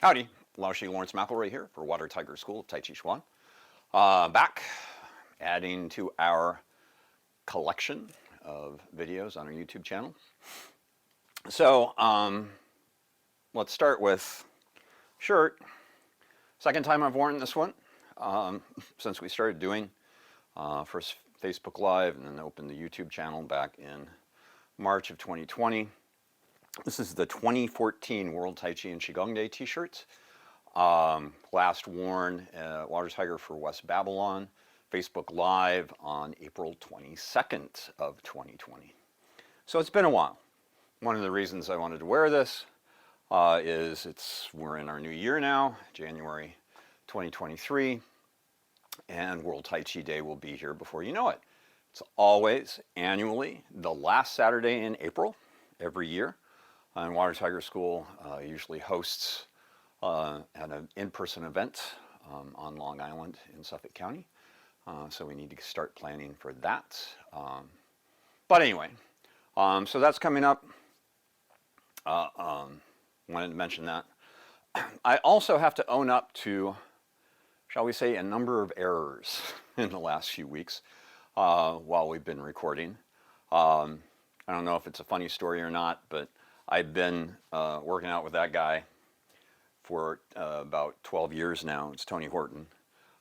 Howdy, Laoshi Lawrence McElroy here for Water Tiger School of Tai Chi Chuan. Back, adding to our collection of videos on our YouTube channel. So, let's start with shirt. Second time I've worn this one since we started doing first Facebook Live and then opened the YouTube channel back in March of 2020. This is the 2014 World Tai Chi and Qigong Day t-shirts. Last worn at Water Tiger for West Babylon, Facebook Live on April 22nd of 2020. So it's been a while. One of the reasons I wanted to wear this is we're in our new year now, January 2023, and World Tai Chi Day will be here before you know it. It's always annually the last Saturday in April every year. And Water Tiger School usually hosts an in-person event on Long Island in Suffolk County. So we need to start planning for that. But anyway, so that's coming up. Wanted to mention that. I also have to own up to, shall we say, a number of errors in the last few weeks while we've been recording. I don't know if it's a funny story or not, but I've been working out with that guy for about 12 years now. It's Tony Horton.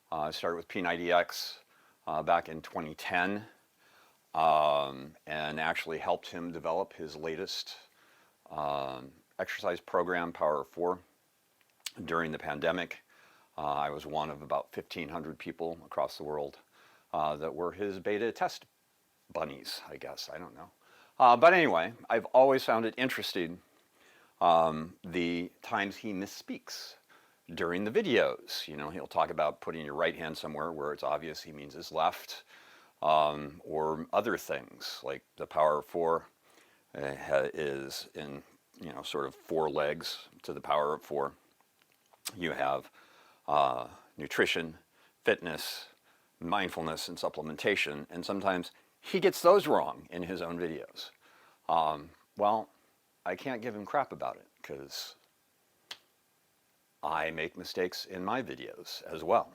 I started with P90X back in 2010 and actually helped him develop his latest exercise program, Power of 4, during the pandemic. I was one of about 1,500 people across the world that were his beta test bunnies, I guess. I don't know. But anyway, I've always found it interesting the times he misspeaks during the videos. You know, he'll talk about putting your right hand somewhere where it's obvious he means his left, or other things like the Power of 4 is in, you know, sort of 4 legs to the Power of 4. You have nutrition, fitness, mindfulness, and supplementation, and sometimes he gets those wrong in his own videos. Well, I can't give him crap about it because I make mistakes in my videos as well.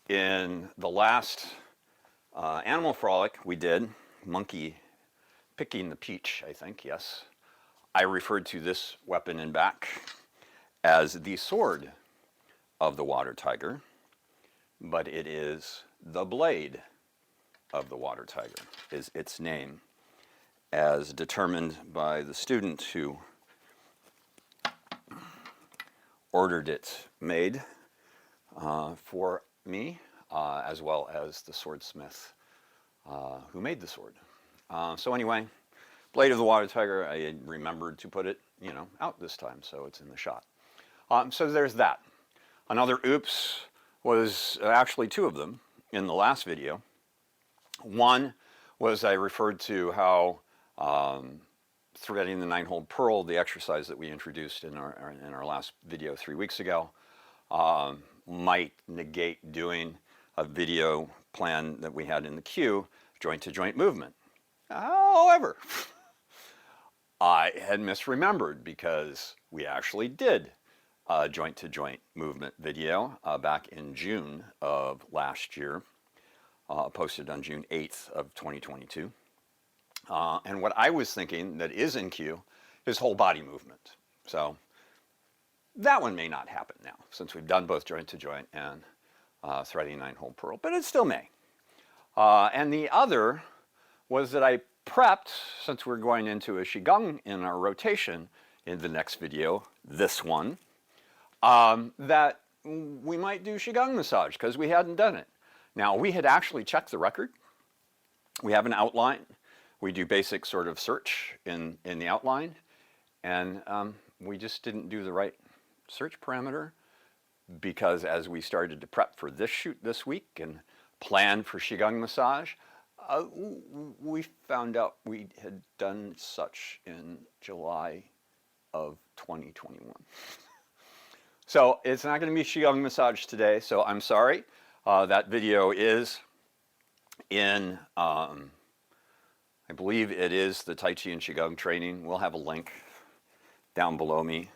In the last Animal Frolic we did, Monkey Picking the Peach, I think, yes, I referred to this weapon in back as the sword of the Water Tiger, but it is the blade of the Water Tiger, is its name, as determined by the student who ordered it made for me, as well as the swordsmith who made the sword. So anyway, blade of the Water Tiger, I remembered to put it, you know, out this time, so it's in the shot. So there's that. Another oops was actually 2 of them in the last video. One was I referred to how threading the 9-hole pearl, the exercise that we introduced in our last video 3 weeks ago, might negate doing a video plan that we had in the queue, joint-to-joint movement. However, I had misremembered because we actually did a joint-to-joint movement video back in June of last year. Posted on June 8th of 2022. And what I was thinking that is in queue is whole body movement. So that one may not happen now since we've done both joint to joint and threading 9-hole pearl, but it still may. And the other was that I prepped, since we're going into a Qigong in our rotation in the next video, this one, that we might do Qigong massage because we hadn't done it. Now, we had actually checked the record. We have an outline. We do basic sort of search in the outline. And we just didn't do the right search parameter because as we started to prep for this shoot this week and plan for Qigong massage, we found out we had done such in July of 2021. So it's not going to be Qigong massage today, so I'm sorry. That video is in, I believe it is the Tai Chi and Qigong training. We'll have a link down below me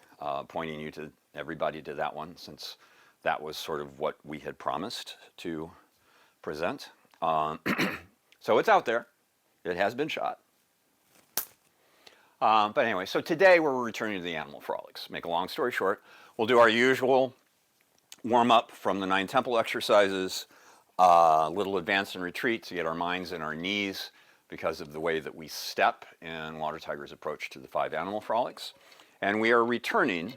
pointing you to everybody to that one, since that was sort of what we had promised to present. So it's out there. It has been shot. But anyway, so today we're returning to the animal frolics. Make a long story short, we'll do our usual warm-up from the 9 temple exercises, a little advance and retreat to get our minds and our knees because of the way that we step in Water Tiger's approach to the 5 Animal Frolics. And we are returning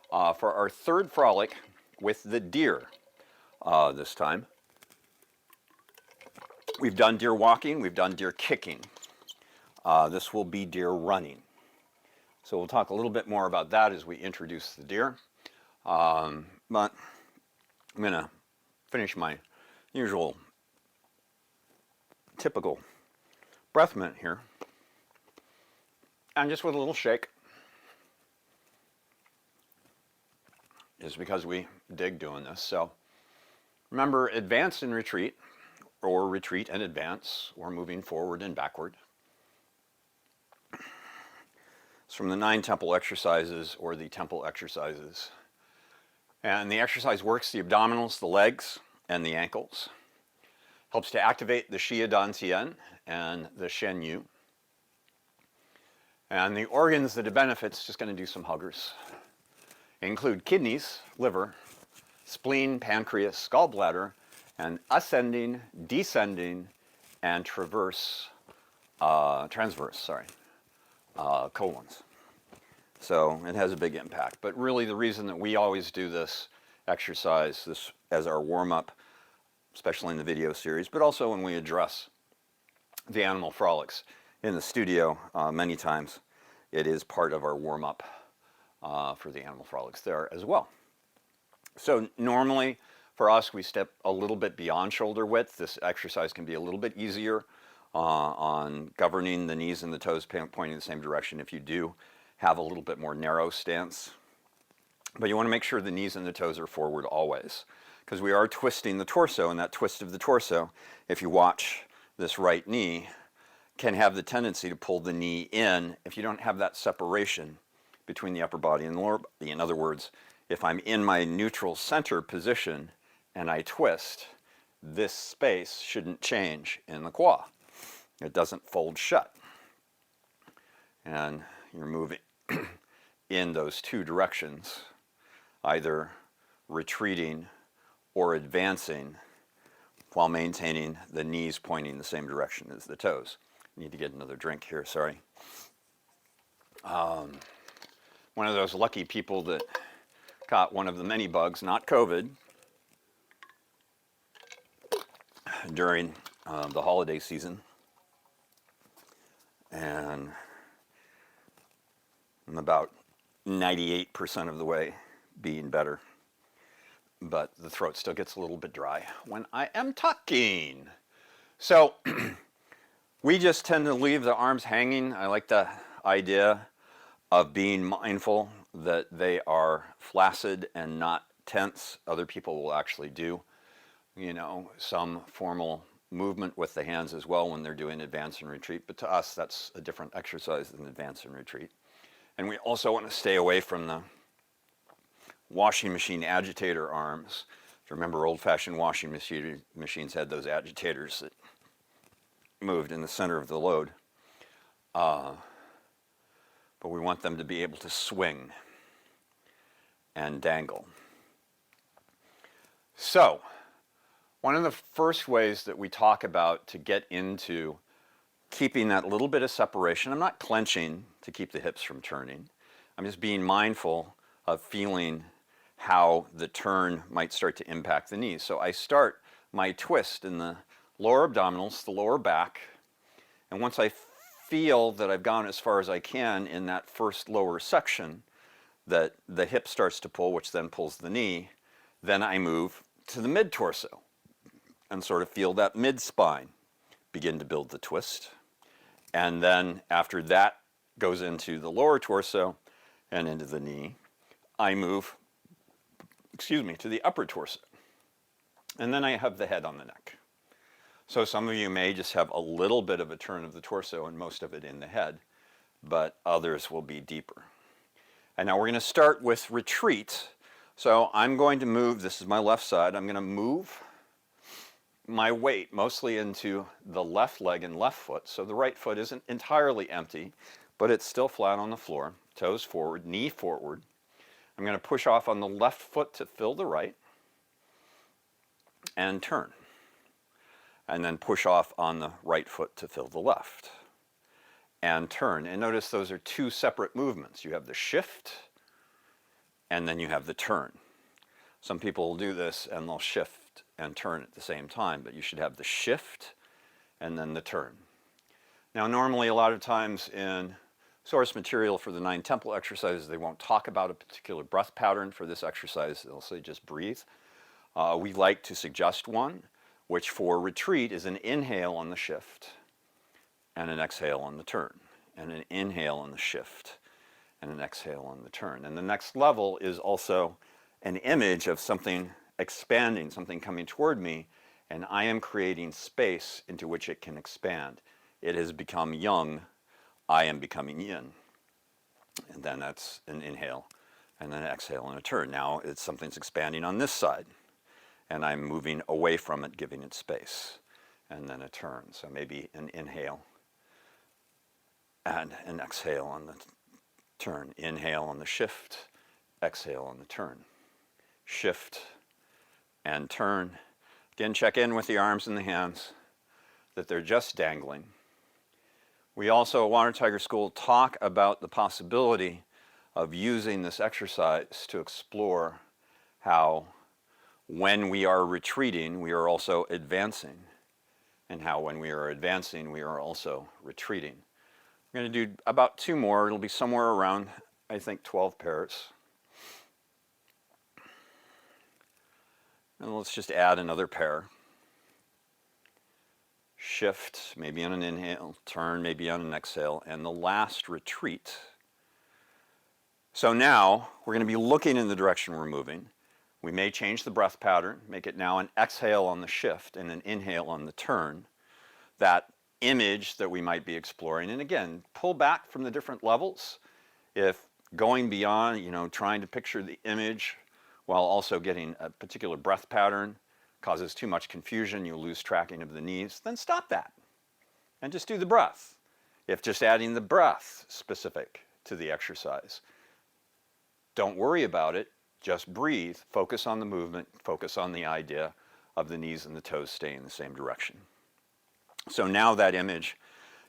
for our 3rd frolic with the deer this time. We've done deer walking, we've done deer kicking. This will be deer running. So we'll talk a little bit more about that as we introduce the deer. But I'm going to finish my usual typical breath mint here. And just with a little shake. Just because we dig doing this. So remember, advance and retreat, or retreat and advance, or moving forward and backward. It's from the 9 temple exercises, or the temple exercises. And the exercise works the abdominals, the legs, and the ankles. Helps to activate the Xia Dan Tian and the Shen Yu. And the organs that it benefits, just going to do some huggers, include kidneys, liver, spleen, pancreas, gallbladder, and ascending, descending, and transverse colons. So it has a big impact. But really the reason that we always do this exercise this as our warm-up, especially in the video series, but also when we address the animal frolics in the studio many times, it is part of our warm-up for the animal frolics there as well. So normally for us, we step a little bit beyond shoulder width. This exercise can be a little bit easier on governing the knees and the toes pointing the same direction if you do have a little bit more narrow stance. But you want to make sure the knees and the toes are forward always, because we are twisting the torso, and that twist of the torso, if you watch this right knee, can have the tendency to pull the knee in if you don't have that separation between the upper body and the lower body. In other words, if I'm in my neutral center position and I twist, this space shouldn't change in the quad. It doesn't fold shut. And you're moving in those 2 directions, either retreating or advancing while maintaining the knees pointing the same direction as the toes. I need to get another drink here, sorry. One of those lucky people that caught one of the many bugs, not COVID, during the holiday season. And I'm about 98% of the way being better. But the throat still gets a little bit dry when I am talking. So we just tend to leave the arms hanging. I like the idea of being mindful that they are flaccid and not tense. Other people will actually do, some formal movement with the hands as well when they're doing advance and retreat. But to us, that's a different exercise than advance and retreat. And we also want to stay away from the washing machine agitator arms. If you remember, old-fashioned washing machines had those agitators that moved in the center of the load. But we want them to be able to swing and dangle. So, one of the first ways that we talk about to get into keeping that little bit of separation, I'm not clenching to keep the hips from turning. I'm just being mindful of feeling how the turn might start to impact the knees. So I start my twist in the lower abdominals, the lower back, and once I feel that I've gone as far as I can in that first lower section, that the hip starts to pull, which then pulls the knee, then I move to the mid-torso and sort of feel that mid-spine begin to build the twist. And then after that goes into the lower torso and into the knee, I move, to the upper torso. And then I have the head on the neck. So some of you may just have a little bit of a turn of the torso and most of it in the head, but others will be deeper. And now we're going to start with retreat. So I'm going to move, this is my left side, I'm going to move my weight mostly into the left leg and left foot. So the right foot isn't entirely empty, but it's still flat on the floor. Toes forward, knee forward. I'm going to push off on the left foot to fill the right and turn. And then push off on the right foot to fill the left and turn. And notice those are two separate movements. You have the shift and then you have the turn. Some people will do this and they'll shift and turn at the same time, but you should have the shift and then the turn. Now normally a lot of times in source material for the 9 temple exercises, they won't talk about a particular breath pattern for this exercise. They'll say just breathe. We like to suggest one, which for retreat is an inhale on the shift and an exhale on the turn, and an inhale on the shift and an exhale on the turn. And the next level is also an image of something expanding, something coming toward me, and I am creating space into which it can expand. It has become yang, I am becoming yin. And then that's an inhale and then an exhale and a turn. Now it's something's expanding on this side and I'm moving away from it, giving it space, and then a turn. So maybe an inhale and an exhale on the turn. Inhale on the shift, exhale on the turn. Shift and turn. Again, check in with the arms and the hands, that they're just dangling. We also at Water Tiger School talk about the possibility of using this exercise to explore how when we are retreating, we are also advancing, and how when we are advancing, we are also retreating. We're going to do about 2 more. It'll be somewhere around, I think, 12 pairs. And let's just add another pair. Shift, maybe on an inhale, turn, maybe on an exhale, and the last retreat. So now we're going to be looking in the direction we're moving. We may change the breath pattern, make it now an exhale on the shift and an inhale on the turn. That image that we might be exploring, and again, pull back from the different levels. If going beyond, trying to picture the image while also getting a particular breath pattern causes too much confusion, you lose tracking of the knees, then stop that and just do the breath. If just adding the breath specific to the exercise, don't worry about it, just breathe, focus on the movement, focus on the idea of the knees and the toes staying in the same direction. So now that image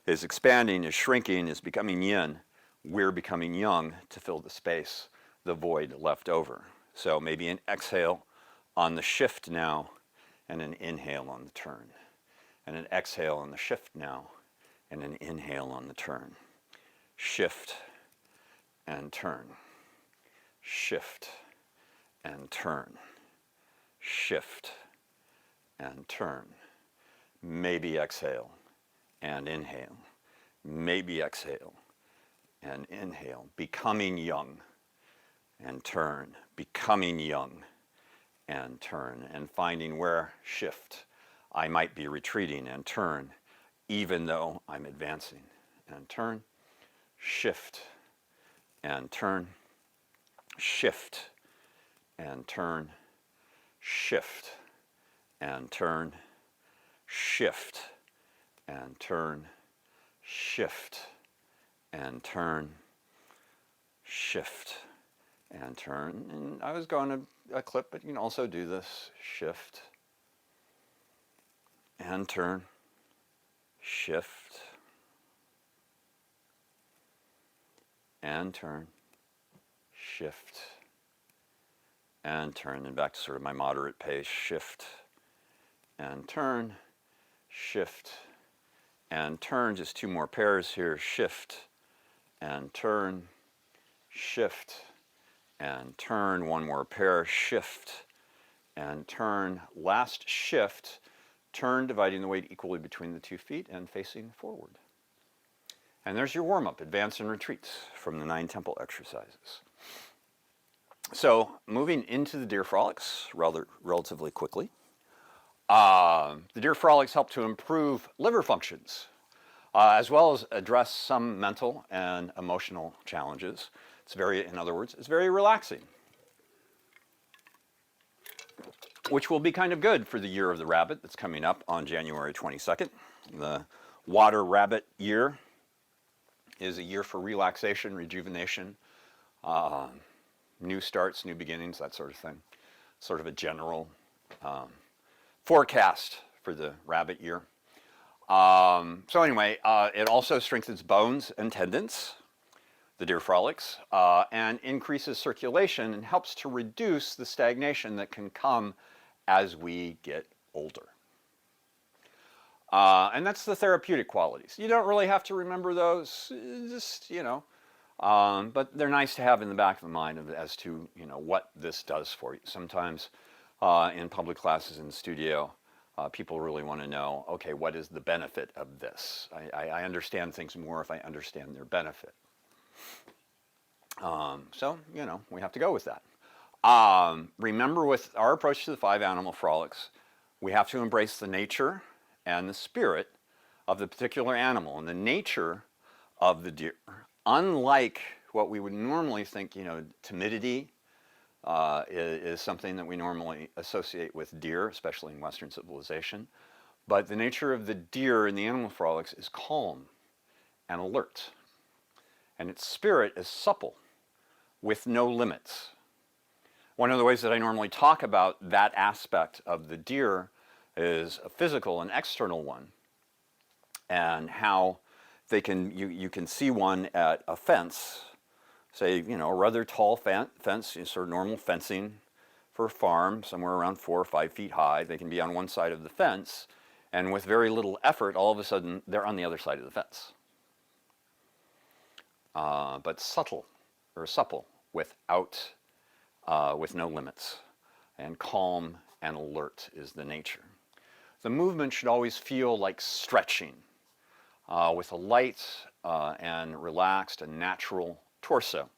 is expanding, is shrinking, is becoming yin. We're becoming yang to fill the space, the void left over. So maybe an exhale on the shift now, and an inhale on the turn. And an exhale on the shift now, and an inhale on the turn. Shift and turn. Shift and turn. Shift and turn. Maybe exhale and inhale. Maybe exhale and inhale. Becoming yang and turn. Becoming yang and turn. And finding where shift I might be retreating and turn even though I'm advancing. And turn. Shift and turn. Shift and turn. Shift and turn. Shift and turn, shift and turn, shift and turn. And I was going to a clip, but you can also do this. Shift and turn, shift and turn, shift and turn. And back to sort of my moderate pace. Shift and turn. Shift and turn, just 2 more pairs here. Shift and turn, shift and turn, 1 more pair. Shift and turn, last shift, turn, dividing the weight equally between the 2 feet and facing forward. And there's your warm-up, advance and retreats from the 9 temple exercises. So moving into the Deer Frolics relatively quickly. The Deer Frolics help to improve liver functions, as well as address some mental and emotional challenges. In other words, it's very relaxing, which will be kind of good for the year of the rabbit that's coming up on January 22nd. The water rabbit year is a year for relaxation, rejuvenation, new starts, new beginnings, that sort of thing. Sort of a general forecast for the rabbit year. So anyway, it also strengthens bones and tendons, the Deer Frolics, and increases circulation and helps to reduce the stagnation that can come as we get older. And that's the therapeutic qualities. You don't really have to remember those, just, you know, but they're nice to have in the back of the mind as to, you know, what this does for you. Sometimes in public classes in the studio, people really want to know, okay, what is the benefit of this? I understand things more if I understand their benefit. So, you know, we have to go with that. Remember, with our approach to the Five Animal Frolics, we have to embrace the nature and the spirit of the particular animal. And the nature of the deer, unlike what we would normally think, you know, timidity is something that we normally associate with deer, especially in Western civilization. But the nature of the deer in the animal frolics is calm and alert. And its spirit is supple, with no limits. One of the ways that I normally talk about that aspect of the deer is a physical and external one, and how they can, you can see one at a fence, say, you know, a rather tall fence, sort of normal fencing for a farm, somewhere around 4 or 5 feet high. They can be on one side of the fence, and with very little effort, all of a sudden, they're on the other side of the fence. But subtle, or supple, with no limits, and calm and alert is the nature. The movement should always feel like stretching, with a light and relaxed and natural torso.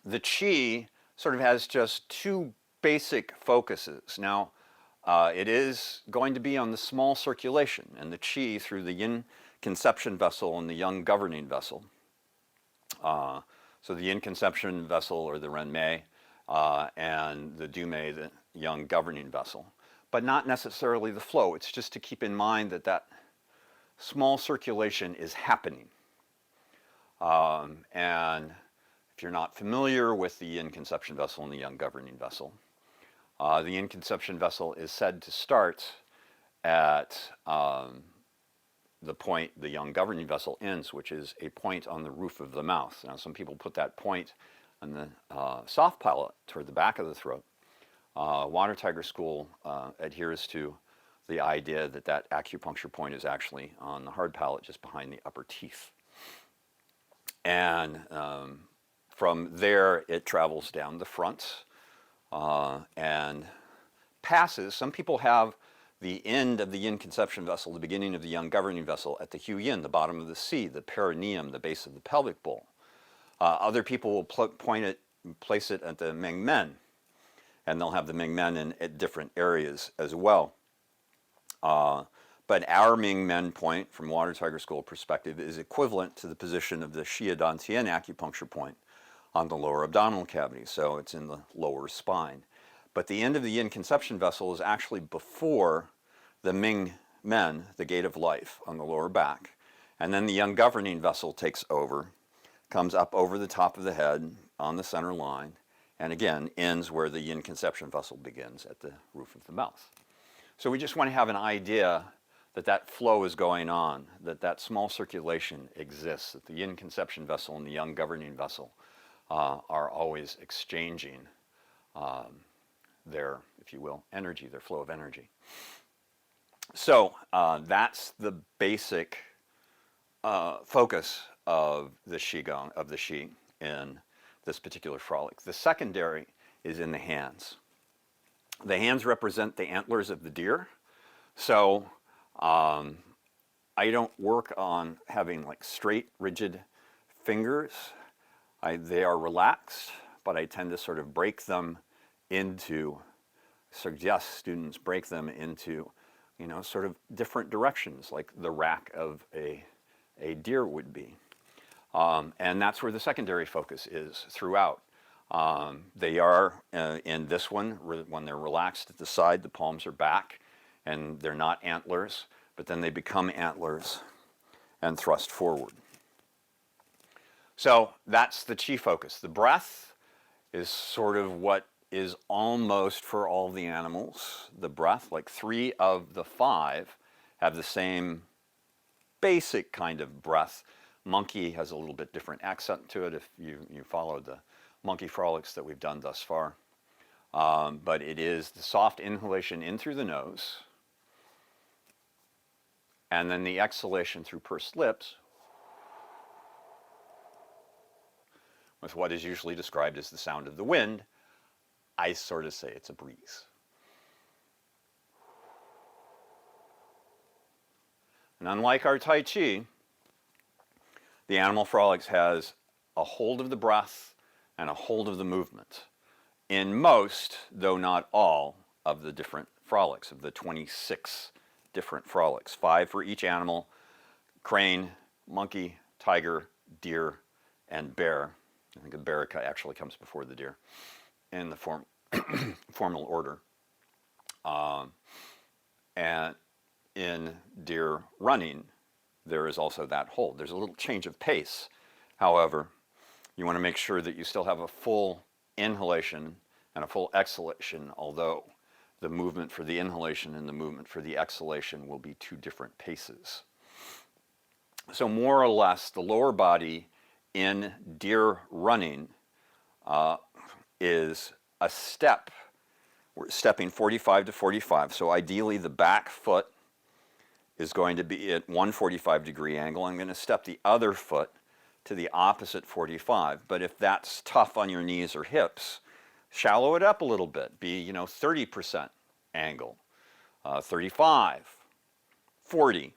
The Qi sort of has just 2 basic focuses. Now, it is going to be on the small circulation and the Qi through the yin conception vessel and the yang governing vessel. So the yin conception vessel, or the renmei, and the dumei, the yang governing vessel. But not necessarily the flow. It's just to keep in mind that that small circulation is happening. And if you're not familiar with the yin conception vessel and the yang governing vessel, the yin conception vessel is said to start at the point the yang governing vessel ends, which is a point on the roof of the mouth. Now, some people put that point on the soft palate toward the back of the throat. Water Tiger School adheres to the idea that that acupuncture point is actually on the hard palate, just behind the upper teeth. And from there, it travels down the front and passes. Some people have the end of the yin conception vessel, the beginning of the yang governing vessel, at the hu yin, the bottom of the C, the perineum, the base of the pelvic bowl. Other people will place it at the meng men, and they'll have the meng men at different areas as well. But our Ming Men point, from Water Tiger School perspective, is equivalent to the position of the Xia Dan Tian acupuncture point on the lower abdominal cavity, so it's in the lower spine. But the end of the yin conception vessel is actually before the Ming Men, the gate of life, on the lower back. And then the yang governing vessel takes over, comes up over the top of the head on the center line, and again ends where the yin conception vessel begins, at the roof of the mouth. So we just want to have an idea that that flow is going on, that that small circulation exists, that the yin conception vessel and the yang governing vessel are always exchanging their, if you will, energy, their flow of energy. So that's the basic focus of the Qigong, of the Qi in this particular frolic. The secondary is in the hands. The hands represent the antlers of the deer. So I don't work on having like straight, rigid fingers. They are relaxed, but I tend to sort of break them into, suggest students break them into, you know, sort of different directions, like the rack of a deer would be. And that's where the secondary focus is throughout. They are, in this one, when they're relaxed at the side, the palms are back, and they're not antlers, but then they become antlers and thrust forward. So that's the chi focus. The breath is sort of what is almost for all the animals. The breath, like 3 of the 5, have the same basic kind of breath. Monkey has a little bit different accent to it if you follow the monkey frolics that we've done thus far. But it is the soft inhalation in through the nose, and then the exhalation through pursed lips, with what is usually described as the sound of the wind. I sort of say it's a breeze. And unlike our Tai Chi, the Animal Frolics has a hold of the breath and a hold of the movement in most, though not all, of the different frolics, of the 26 different frolics. 5 for each animal: crane, monkey, tiger, deer, and bear. I think the bear actually comes before the deer in the formal order. And in deer running, there is also that hold. There's a little change of pace. However, you want to make sure that you still have a full inhalation and a full exhalation, although the movement for the inhalation and the movement for the exhalation will be 2 different paces. So more or less, the lower body in deer running is a step. We're stepping 45 to 45. So ideally, the back foot is going to be at 145-degree angle. I'm going to step the other foot to the opposite 45. But if that's tough on your knees or hips, shallow it up a little bit. Be, 30% angle, 35, 40.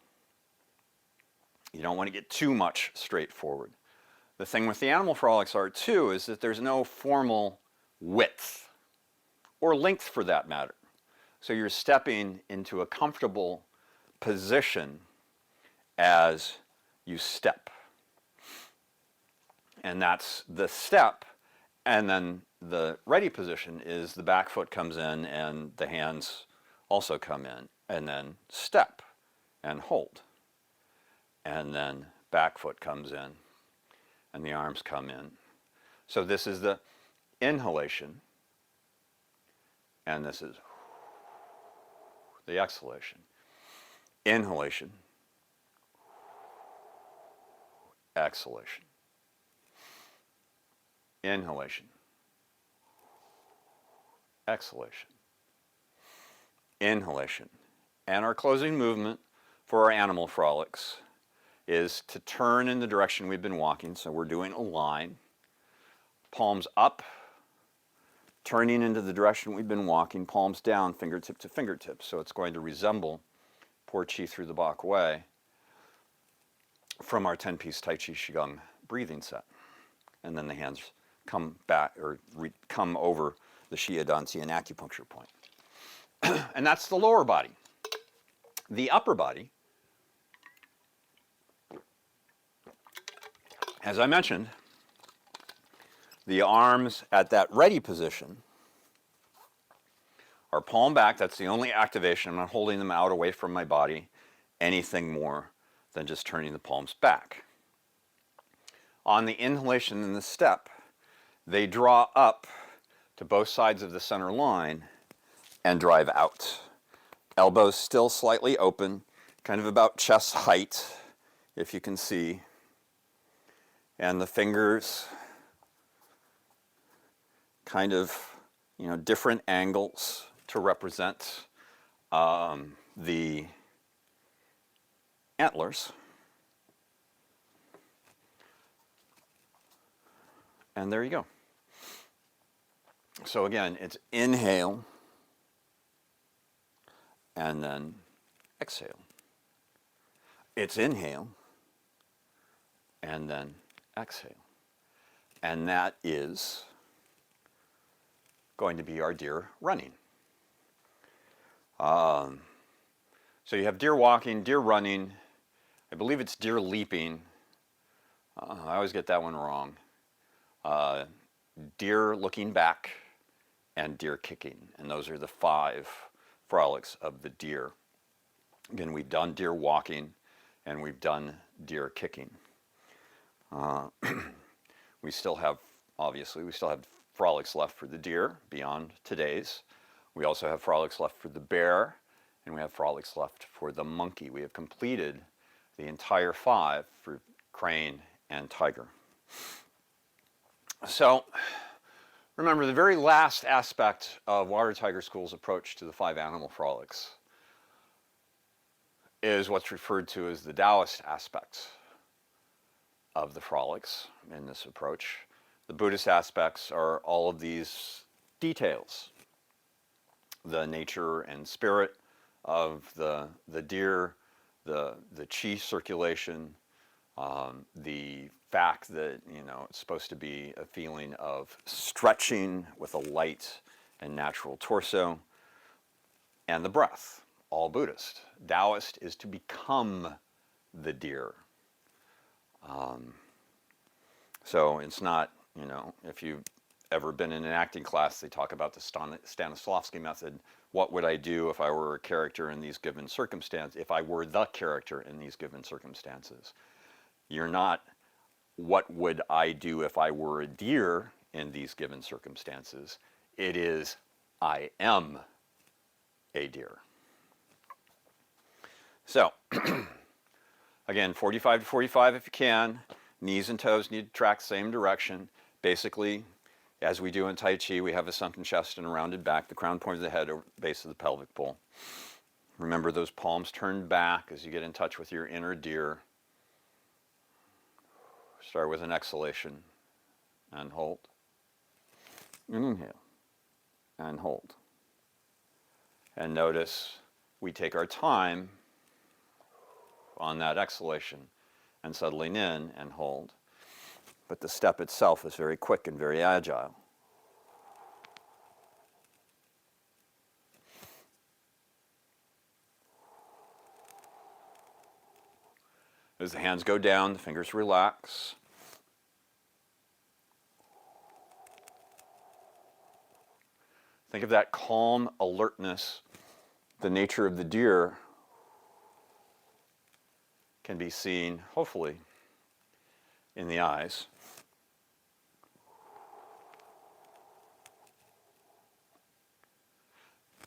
You don't want to get too much straight forward. The thing with the Animal Frolics are too is that there's no formal width or length for that matter. So you're stepping into a comfortable position as you step. And that's the step. And then the ready position is the back foot comes in and the hands also come in, and then step and hold. And then back foot comes in and the arms come in. So this is the inhalation, and this is the exhalation. Inhalation, exhalation. Inhalation, exhalation. Inhalation. And our closing movement for our Animal Frolics is to turn in the direction we've been walking. So we're doing a line, palms up, turning into the direction we've been walking, palms down, fingertip to fingertip. So it's going to resemble Pour Chi Through the Bok Way from our 10-piece Tai Chi Qigong breathing set. And then the hands come back or come over the Shiadanzi and acupuncture point. And that's the lower body. The upper body, as I mentioned, the arms at that ready position are palm back. That's the only activation. I'm not holding them out away from my body anything more than just turning the palms back. On the inhalation and the step, they draw up to both sides of the center line and drive out. Elbows still slightly open, kind of about chest height, if you can see. And the fingers kind of, different angles to represent the antlers. And there you go. So again, it's inhale and then exhale. It's inhale and then exhale. And that is going to be our deer running. So you have deer walking, deer running, I believe it's deer leaping, I always get that one wrong. Uh, Deer looking back and deer kicking. And those are the 5 frolics of the deer. Again, we've done deer walking and we've done deer kicking. We still have, obviously, we still have frolics left for the deer beyond today's. We also have frolics left for the bear, and we have frolics left for the monkey. We have completed the entire 5 for crane and tiger. So remember, the very last aspect of Water Tiger School's approach to the 5 Animal Frolics is what's referred to as the Taoist aspects of the frolics in this approach. The Buddhist aspects are all of these details. The nature and spirit of the deer, the qi circulation, the fact that, it's supposed to be a feeling of stretching with a light and natural torso, and the breath, all Buddhist. Taoist is to become the deer. So it's not, if you've ever been in an acting class, they talk about the Stanislavski method. What would I do if I were a character in these given circumstances, if I were the character in these given circumstances? You're not, what would I do if I were a deer in these given circumstances? It is, I am a deer. So, again, 45 to 45 if you can. Knees and toes need to track the same direction. Basically, as we do in Tai Chi, we have a sunken chest and a rounded back, the crown point of the head over the base of the pelvic bowl. Remember those palms turned back as you get in touch with your inner deer. Start with an exhalation and hold. Inhale and hold. And notice we take our time on that exhalation and settling in and hold. But the step itself is very quick and very agile. As the hands go down, the fingers relax. Think of that calm alertness. The nature of the deer can be seen, hopefully, in the eyes.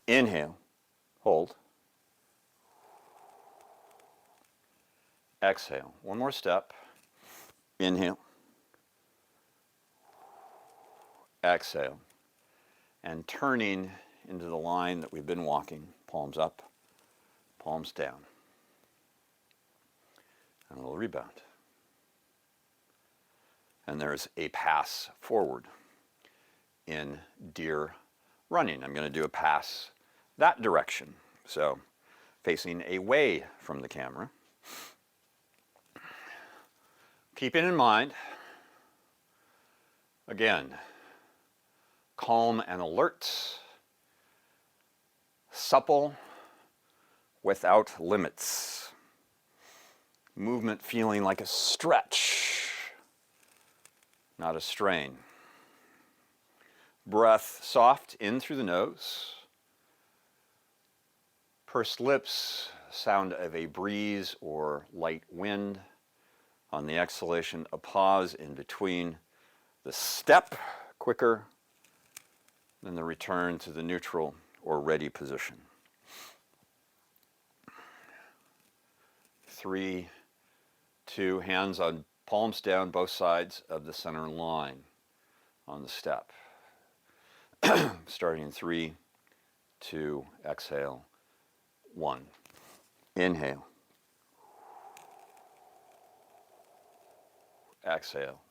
Inhale, hold. Exhale. One more step. Inhale. Exhale. And turning into the line that we've been walking, palms up, palms down. And a little rebound. And there's a pass forward in deer running. I'm going to do a pass that direction. So facing away from the camera. Keeping in mind, again, calm and alert, supple without limits. Movement feeling like a stretch, not a strain. Breath soft in through the nose. Pursed lips, sound of a breeze or light wind. On the exhalation, a pause in between the step, quicker than the return to the neutral or ready position. 3, 2, hands on palms down both sides of the center line on the step. Starting in 3, 2, exhale, 1. Inhale. Exhale.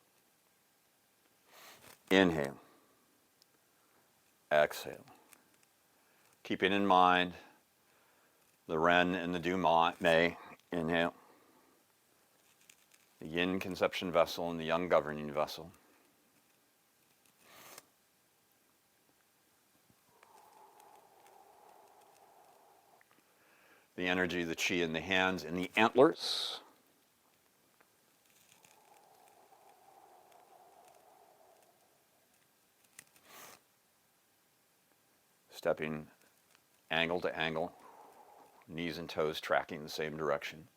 Inhale. Exhale. Keeping in mind the Ren and the Du Mei. Inhale. The Yin conception vessel and the Yang governing vessel. The energy, the qi in the hands and the antlers. stepping angle to angle, knees and toes tracking the same direction.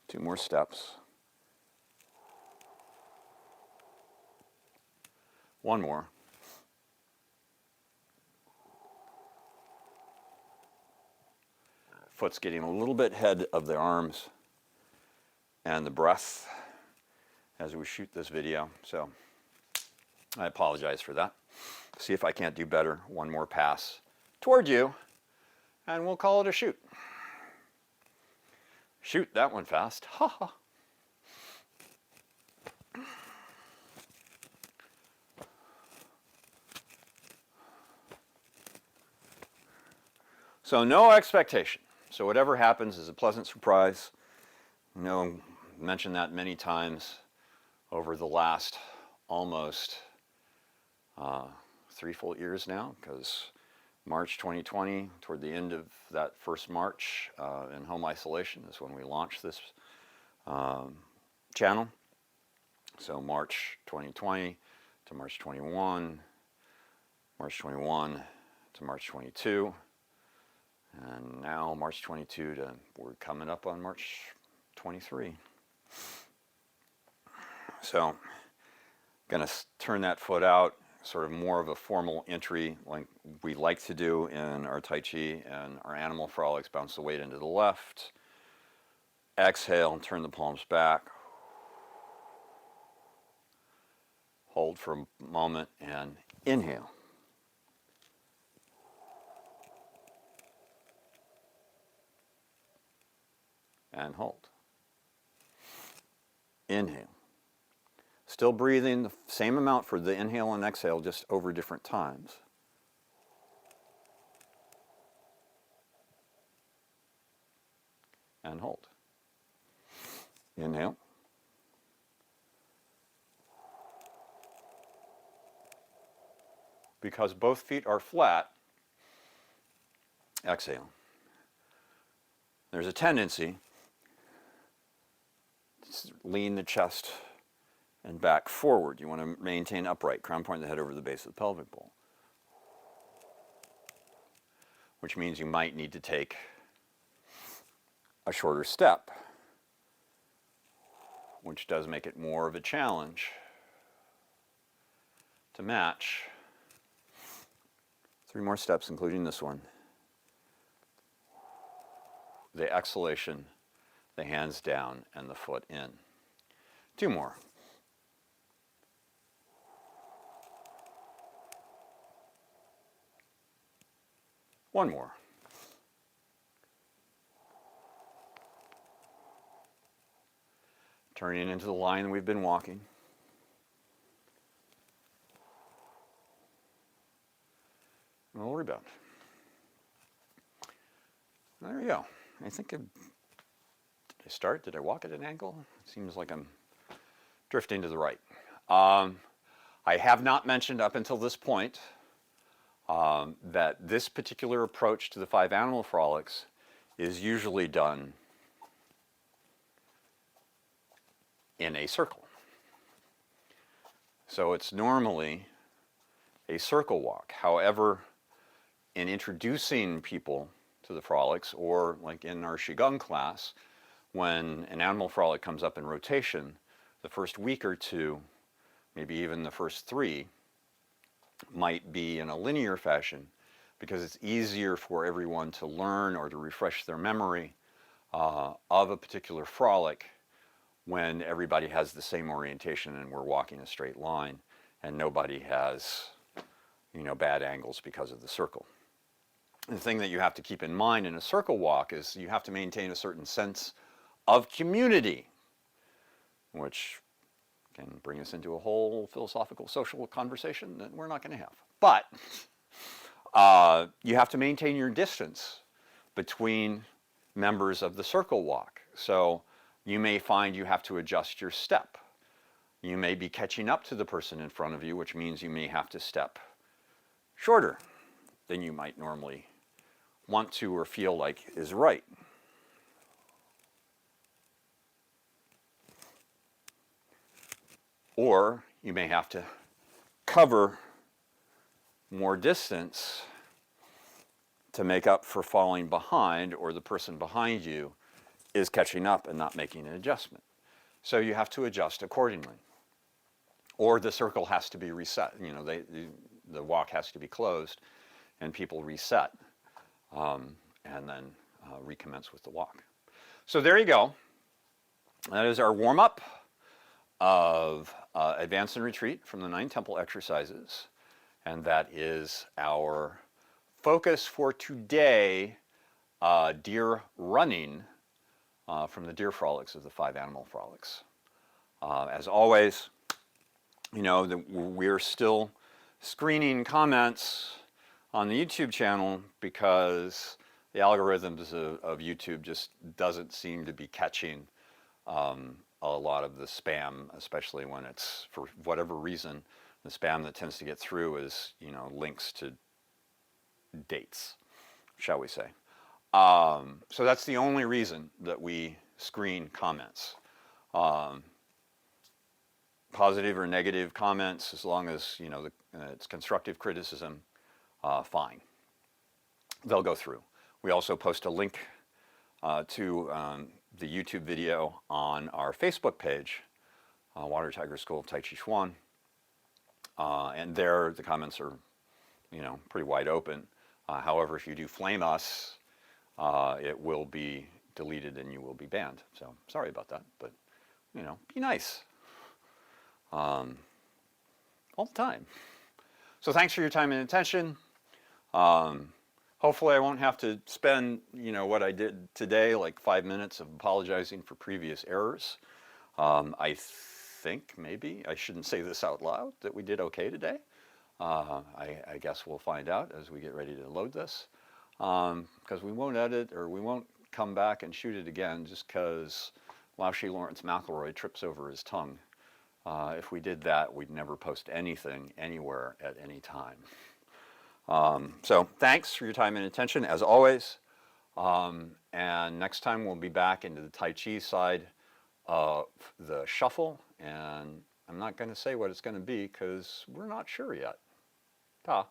2 more steps. 1 more. Foot's getting a little bit ahead of the arms and the breath as we shoot this video, so I apologize for that. See if I can't do better. 1 more pass toward you, and we'll call it a shoot. Shoot that one fast. Ha ha. So no expectation. So whatever happens is a pleasant surprise. You know, I mentioned that many times over the last almost 3 full years now, because March 2020, toward the end of that first March in home isolation is when we launched this channel. So March 2020 to March 21, March 21 to March 22, and now March 22 to, we're coming up on March 23. So, gonna turn that foot out, sort of more of a formal entry like we like to do in our Tai Chi and our Animal Frolics. Bounce the weight into the left. Exhale and turn the palms back. Hold for a moment and inhale. And hold. Inhale. Still breathing the same amount for the inhale and exhale, just over different times. And hold. Inhale. Because both feet are flat, exhale. There's a tendency to lean the chest and back forward. You want to maintain upright, crown point of the head over the base of the pelvic bowl. Which means you might need to take a shorter step, which does make it more of a challenge to match. 3 more steps, including this one. The exhalation, the hands down, and the foot in. 2 more. One more. Turning into the line we've been walking. And we'll rebound. There you go. I think did I start? Did I walk at an angle? It seems like I'm drifting to the right. I have not mentioned up until this point that this particular approach to the 5 Animal Frolics is usually done in a circle. So it's normally a circle walk. However, in introducing people to the frolics, or like in our Qigong class, when an animal frolic comes up in rotation, the first week or 2, maybe even the first 3, might be in a linear fashion, because it's easier for everyone to learn or to refresh their memory of a particular frolic when everybody has the same orientation and we're walking a straight line and nobody has, you know, bad angles because of the circle. The thing that you have to keep in mind in a circle walk is you have to maintain a certain sense of community, which can bring us into a whole philosophical, social conversation that we're not going to have. But you have to maintain your distance between members of the circle walk. So you may find you have to adjust your step. You may be catching up to the person in front of you, which means you may have to step shorter than you might normally want to or feel like is right. Or you may have to cover more distance to make up for falling behind, or the person behind you is catching up and not making an adjustment. So you have to adjust accordingly. Or the circle has to be reset. You know, the walk has to be closed and people reset and then recommence with the walk. So there you go. That is our warm-up of Advance and Retreat from the 9 Temple exercises. And that is our focus for today, deer running from the Deer Frolics of the Five Animal Frolics. As always, you know, we're still screening comments on the YouTube channel because the algorithms of YouTube just doesn't seem to be catching a lot of the spam, especially when it's, for whatever reason, the spam that tends to get through is, you know, links to dates, shall we say. So that's the only reason that we screen comments. Positive or negative comments, as long as, you know, it's constructive criticism, fine. They'll go through. We also post a link to the YouTube video on our Facebook page, Water Tiger School of Tai Chi Chuan. And there the comments are, you know, pretty wide open. However, if you do flame us, it will be deleted and you will be banned. So sorry about that, but, you know, be nice. All the time. So thanks for your time and attention. Hopefully I won't have to spend, you know, what I did today, like 5 minutes of apologizing for previous errors. I think maybe I shouldn't say this out loud, that we did okay today. I guess we'll find out as we get ready to load this, because we won't edit, or we won't come back and shoot it again just because Laoshi Lawrence McElroy trips over his tongue. If we did that, we'd never post anything anywhere at any time. So thanks for your time and attention, as always. And next time we'll be back into the Tai Chi side of the shuffle. And I'm not going to say what it's going to be because we're not sure yet. Ta.